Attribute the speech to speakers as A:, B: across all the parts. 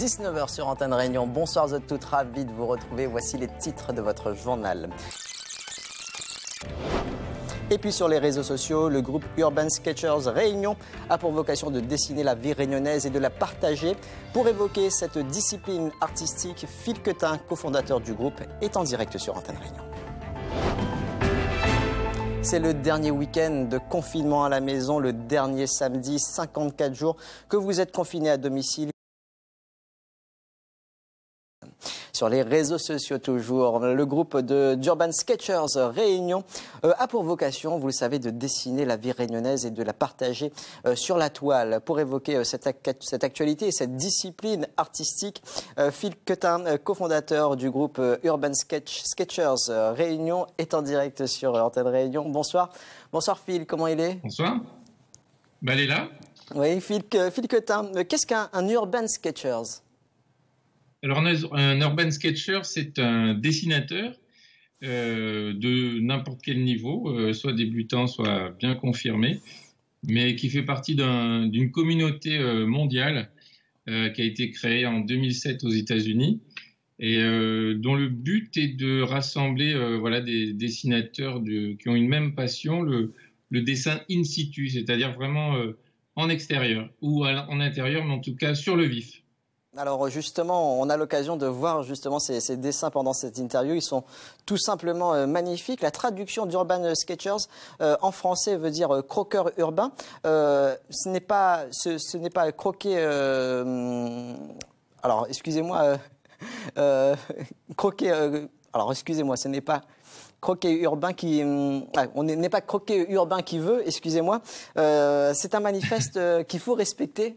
A: 19 h sur Antenne Réunion. Bonsoir, vous êtes toutes ravis de vous retrouver. Voici les titres de votre journal. Et puis sur les réseaux sociaux, le groupe Urban Sketchers Réunion a pour vocation de dessiner la vie réunionnaise et de la partager. Pour évoquer cette discipline artistique, Phil Quetin, cofondateur du groupe, est en direct sur Antenne Réunion. C'est le dernier week-end de confinement à la maison, le dernier samedi, 54 jours que vous êtes confinés à domicile. Sur les réseaux sociaux toujours, le groupe d'Urban Sketchers Réunion a pour vocation, vous le savez, de dessiner la vie réunionnaise et de la partager sur la toile. Pour évoquer cette actualité et cette discipline artistique, Phil Quetin, cofondateur du groupe Urban Sketchers Réunion, est en direct sur Antenne Réunion. Bonsoir. Bonsoir Phil, comment il est?
B: Bonsoir. Elle est là.
A: Oui, Phil Quetin. Qu'est-ce qu'un Urban Sketchers?
B: Alors, un urban sketcher, c'est un dessinateur de n'importe quel niveau, soit débutant, soit bien confirmé, mais qui fait partie d'une communauté mondiale qui a été créée en 2007 aux États-Unis et dont le but est de rassembler des dessinateurs qui ont une même passion, le dessin in situ, c'est-à-dire vraiment en extérieur ou en intérieur, mais en tout cas sur le vif.
A: Alors justement, on a l'occasion de voir justement ces dessins pendant cette interview. Ils sont tout simplement magnifiques. La traduction d'Urban Sketchers en français veut dire croqueur urbain. Ce n'est pas croquer. Alors excusez-moi. Croquer. Alors excusez-moi, ce n'est pas croquet urbain qui. On n'est pas croquet urbain qui veut. Excusez-moi. C'est un manifeste qu'il faut respecter.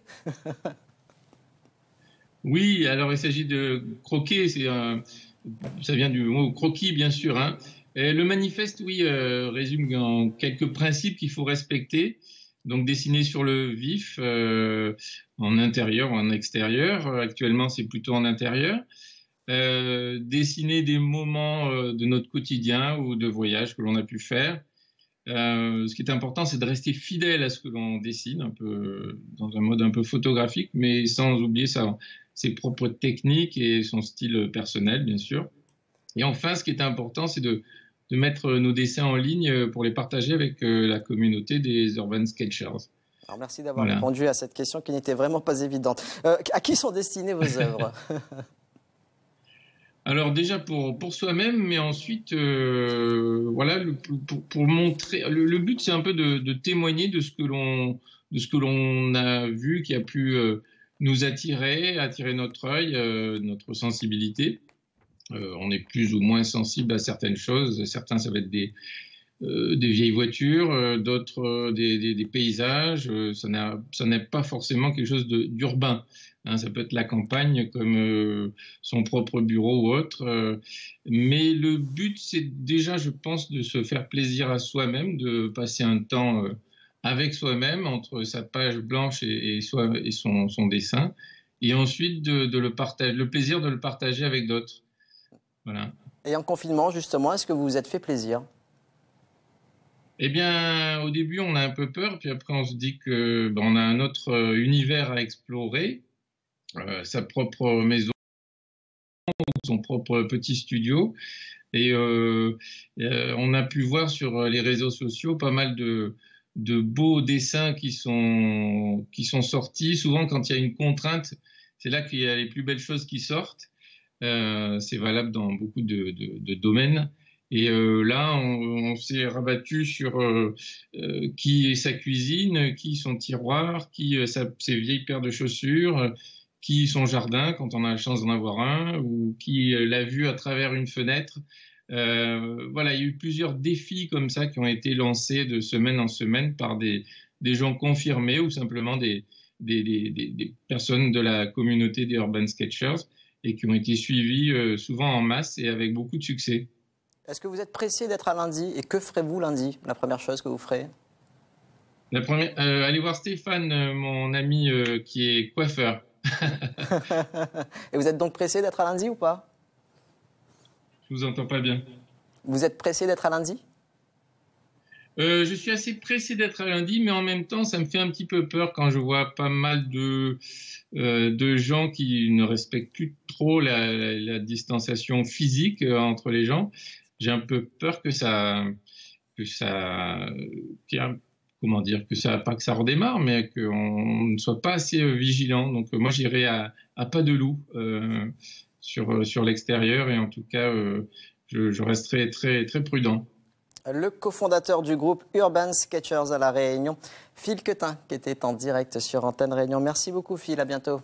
B: Oui, alors il s'agit de croquer, ça vient du mot croquis, bien sûr. Hein. Et le manifeste, oui, résume en quelques principes qu'il faut respecter. Donc dessiner sur le vif, en intérieur ou en extérieur. Actuellement, c'est plutôt en intérieur. Dessiner des moments de notre quotidien ou de voyage que l'on a pu faire. Ce qui est important, c'est de rester fidèle à ce que l'on dessine, un peu dans un mode un peu photographique, mais sans oublier ses propres techniques et son style personnel, bien sûr. Et enfin, ce qui est important, c'est de mettre nos dessins en ligne pour les partager avec la communauté des Urban Sketchers.
A: Alors merci d'avoir répondu à cette question qui n'était vraiment pas évidente. À qui sont destinées vos œuvres?
B: Alors déjà pour soi-même, mais ensuite pour montrer. Le but, c'est un peu de témoigner de ce que l'on a vu, qui a pu nous attirer notre œil, notre sensibilité. On est plus ou moins sensible à certaines choses. Certains, ça va être des vieilles voitures, d'autres des paysages. Ça n'est pas forcément quelque chose d'urbain. Hein, ça peut être la campagne comme son propre bureau ou autre. Mais le but, c'est déjà, je pense, de se faire plaisir à soi-même, de passer un temps avec soi-même entre sa page blanche et son dessin. Et ensuite, de le partager, le plaisir de le partager avec d'autres. Voilà.
A: Et en confinement, justement, est-ce que vous vous êtes fait plaisir?
B: Eh bien, au début, on a un peu peur, puis après, on se dit que on a un autre univers à explorer, sa propre maison, son propre petit studio, et on a pu voir sur les réseaux sociaux pas mal de beaux dessins qui sont sortis. Souvent, quand il y a une contrainte, c'est là qu'il y a les plus belles choses qui sortent. C'est valable dans beaucoup de domaines. Et là, on s'est rabattu sur qui est sa cuisine, qui son tiroir, qui ses vieilles paires de chaussures, qui son jardin, quand on a la chance d'en avoir un, ou qui l'a vue à travers une fenêtre. Il y a eu plusieurs défis comme ça qui ont été lancés de semaine en semaine par des gens confirmés ou simplement des personnes de la communauté des Urban Sketchers et qui ont été suivis souvent en masse et avec beaucoup de succès.
A: Est-ce que vous êtes pressé d'être à lundi? Et que ferez-vous lundi? La première chose que vous ferez?
B: Allez voir Stéphane, mon ami qui est coiffeur.
A: Et vous êtes donc pressé d'être à lundi ou pas?
B: Je vous entends pas bien.
A: Vous êtes pressé d'être à lundi?
B: Je suis assez pressé d'être à lundi, mais en même temps, ça me fait un petit peu peur quand je vois pas mal de gens qui ne respectent plus trop la distanciation physique entre les gens. J'ai un peu peur que ça, qu'il y a- comment dire, pas que ça redémarre, mais qu'on ne soit pas assez vigilant. Donc, moi, j'irai à pas de loup sur l'extérieur et en tout cas, je resterai très, très prudent.
A: Le cofondateur du groupe Urban Sketchers à La Réunion, Phil Quetin, qui était en direct sur Antenne Réunion. Merci beaucoup Phil, à bientôt.